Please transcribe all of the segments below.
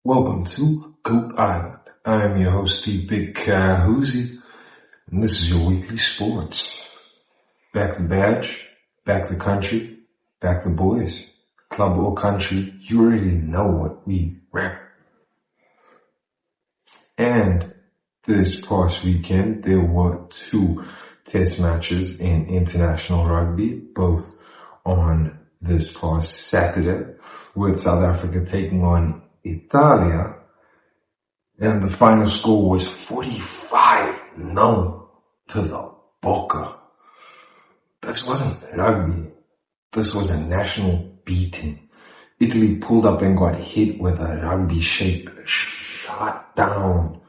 Welcome to Goat Island. I am your host, the Big Ka Huzzi, and this is your weekly sports. Back the badge, back the country, back the boys. Club or country, you already know what we rep. And this past weekend, there were 2 test matches in international rugby, both on this past Saturday, with South Africa taking on Italia, and the final score was 45-0 to the Boca. This wasn't rugby. This was a national beating. Italy pulled up and got hit with a rugby shape, shot down,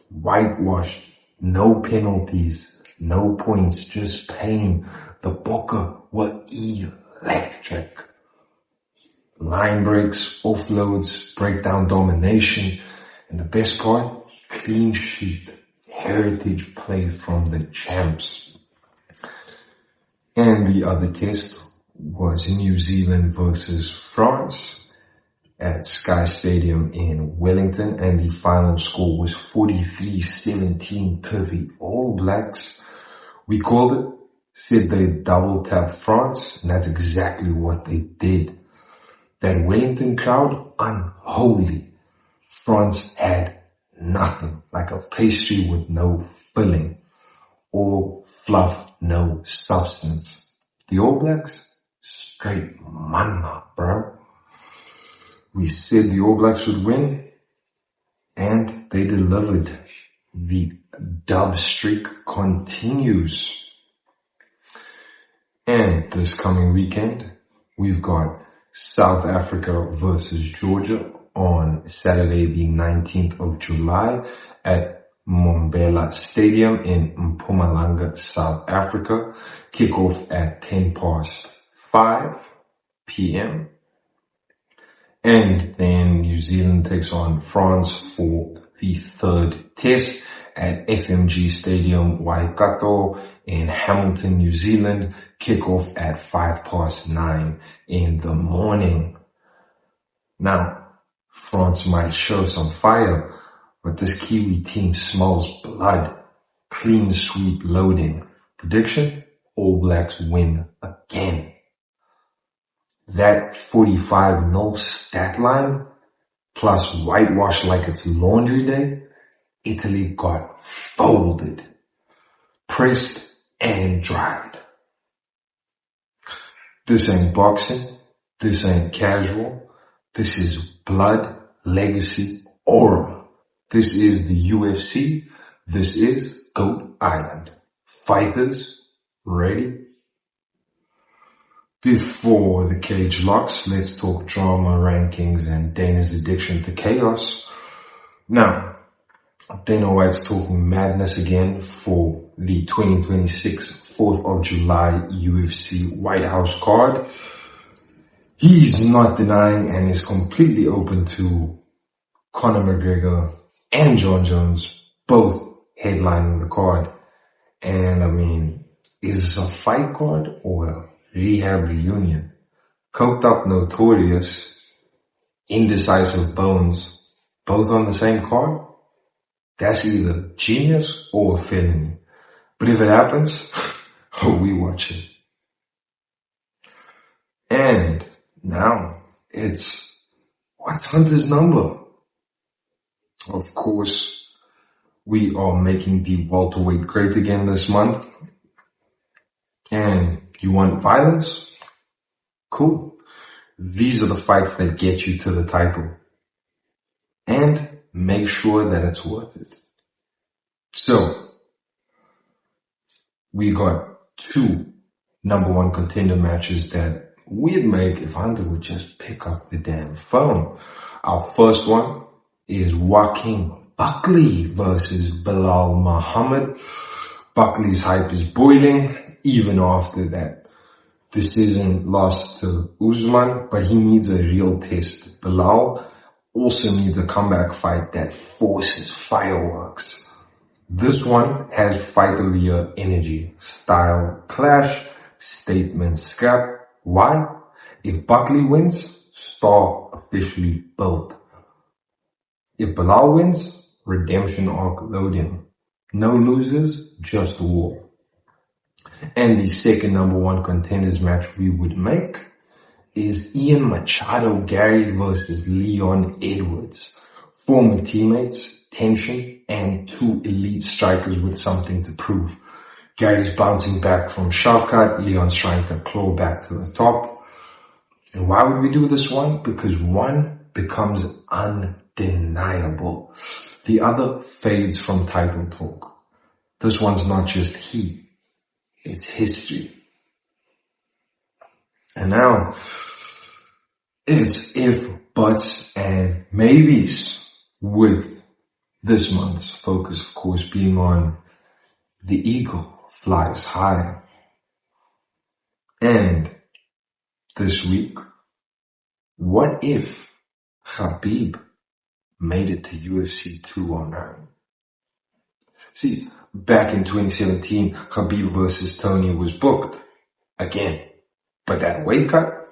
whitewashed, no penalties, no points, just pain. The Boca were electric. Line breaks, offloads, breakdown domination, and the best part, clean sheet, heritage play from the champs. And the other test was New Zealand versus France at Sky Stadium in Wellington, and the final score was 43-17 to the All Blacks. We called it, said they double tapped France, and that's exactly what they did. That Wellington crowd, unholy. France had nothing, like a pastry with no filling. All fluff, no substance. The All Blacks, straight mama, bro. We said the All Blacks would win, and they delivered. The dub streak continues. And this coming weekend, we've got South Africa versus Georgia on Saturday the 19th of July at Mbombela Stadium in Mpumalanga, South Africa. Kickoff at 5:10 p.m. And then New Zealand takes on France for the 3rd test at FMG Stadium, Waikato in Hamilton, New Zealand. Kickoff at 9:05 in the morning. Now, France might show some fire, but this Kiwi team smells blood. Clean sweep loading. Prediction? All Blacks win again. That 45-0 stat line, plus whitewash like it's laundry day, Italy got folded, pressed and dried. This ain't boxing. This ain't casual. This is blood, legacy, aura. This is the UFC. This is Goat Island. Fighters, ready? Before the cage locks, let's talk drama, rankings, and Dana's addiction to chaos. Now, Dana White's talking madness again for the 2026 4th of July UFC White House card. He's not denying and is completely open to Conor McGregor and John Jones both headlining the card. And I mean, is this a fight card or a rehab reunion? Coked up Notorious, Indecisive Bones, both on the same card? That's either genius or a felony. But if it happens, we watch it. And now it's, what's Hunter's number? Of course, we are making the welterweight great again this month. And you want violence? Cool. These are the fights that get you to the title. And make sure that it's worth it. So, we got 2 number 1 contender matches that we'd make if Hunter would just pick up the damn phone. Our first one is Joaquin Buckley versus Bilal Muhammad. Buckley's hype is boiling even after that decision lost to Usman, but he needs a real test. Bilal also needs a comeback fight that forces fireworks. This one has fight of the year energy, style clash, statement scrap. Why? If Buckley wins, star officially built. If Bilal wins, redemption arc loading. No losers, just war. And the second number one contenders match we would make is Ian Machado Gary versus Leon Edwards. Former teammates, tension, and two elite strikers with something to prove. Gary's bouncing back from Shavkat, Leon's trying to claw back to the top. And why would we do this one? Because one becomes undeniable. The other fades from title talk. This one's not just heat, it's history. And now, it's if, buts, and maybes, with this month's focus, of course, being on the eagle flies high. And this week, what if Khabib made it to UFC 209? See, back in 2017, Khabib versus Tony was booked again. But that weight cut,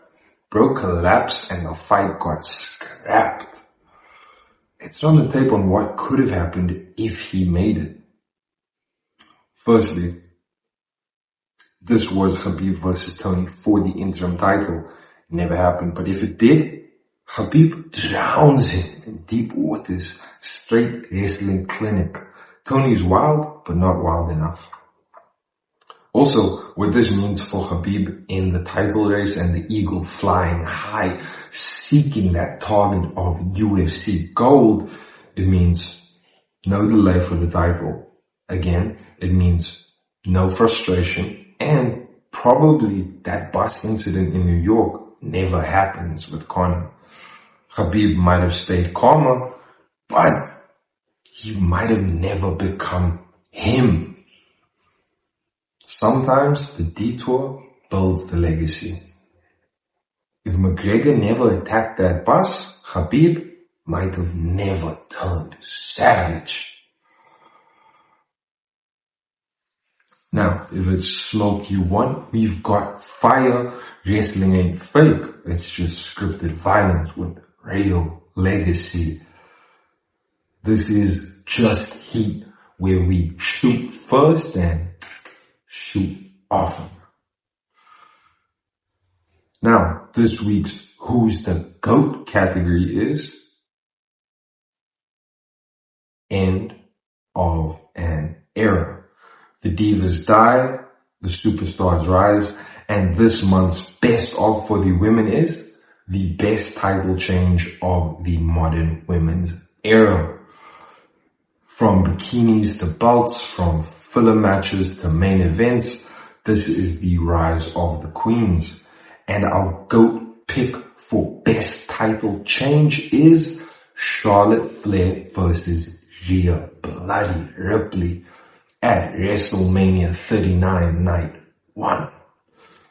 bro collapsed and the fight got scrapped. It's on the tape on what could have happened if he made it. Firstly, this was Khabib versus Tony for the interim title. Never happened. But if it did, Khabib drowns him in deep waters. Straight wrestling clinic. Tony's wild, but not wild enough. Also, what this means for Khabib in the title race and the eagle flying high, seeking that target of UFC gold, it means no delay for the title. Again, it means no frustration, and probably that bus incident in New York never happens with Conor. Khabib might have stayed calmer, but he might have never become him. Sometimes the detour builds the legacy. If McGregor never attacked that bus, Khabib might have never turned savage. Now, if it's smoke you want, we've got fire. Wrestling ain't fake. It's just scripted violence with real legacy. This is just heat, where we shoot first and shoot often. Now, this week's Who's the GOAT category is End of an Era. The divas die, the superstars rise, and this month's best of for the women is the best title change of the modern women's era. From bikinis to belts, from filler matches to main events, this is the rise of the queens. And our GOAT pick for best title change is Charlotte Flair versus Rhea Bloody Ripley at WrestleMania 39 Night 1.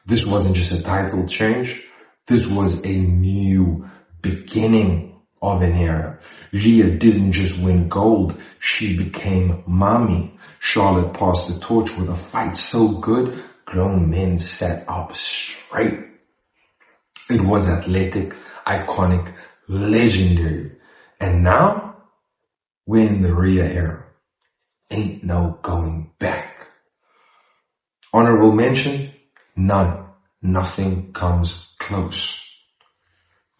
This wasn't just a title change, this was a new beginning of an era. Rhea didn't just win gold, she became mommy. Charlotte passed the torch with a fight so good, grown men sat up straight. It was athletic, iconic, legendary. And now, we're in the Rhea era. Ain't no going back. Honorable mention? None. Nothing comes close.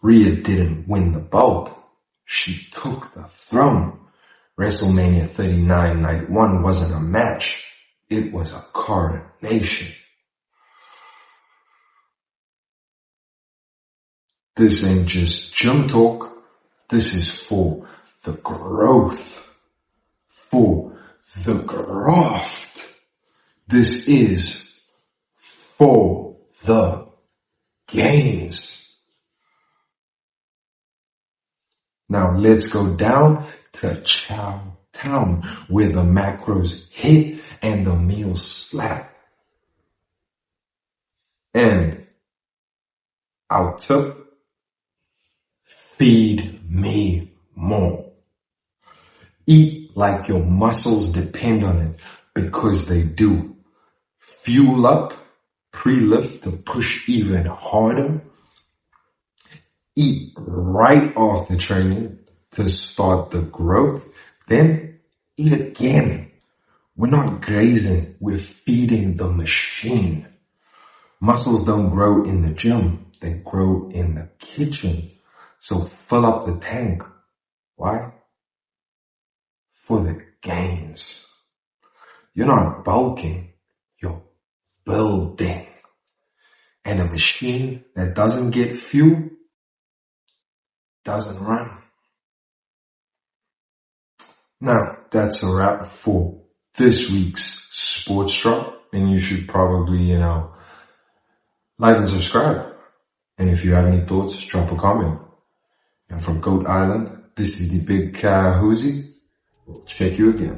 Rhea didn't win the belt. She took the throne. WrestleMania 39 Night 1 wasn't a match. It was a coronation. This ain't just gym talk. This is for the growth. For the graft. This is for the gains. Now let's go down to Chow Town where the macros hit and the meals slap. And our tip, feed me more. Eat like your muscles depend on it, because they do. Fuel up, pre-lift to push even harder. Eat right after training to start the growth, then eat again. We're not grazing, we're feeding the machine. Muscles don't grow in the gym, they grow in the kitchen. So fill up the tank. Why? For the gains. You're not bulking, you're building. And a machine that doesn't get fuel doesn't run. Now, that's a wrap for this week's Sports Drop. And you should probably, like and subscribe. And if you have any thoughts, drop a comment. And from Goat Island, this is the Big Ka Huzzi. We'll check you again.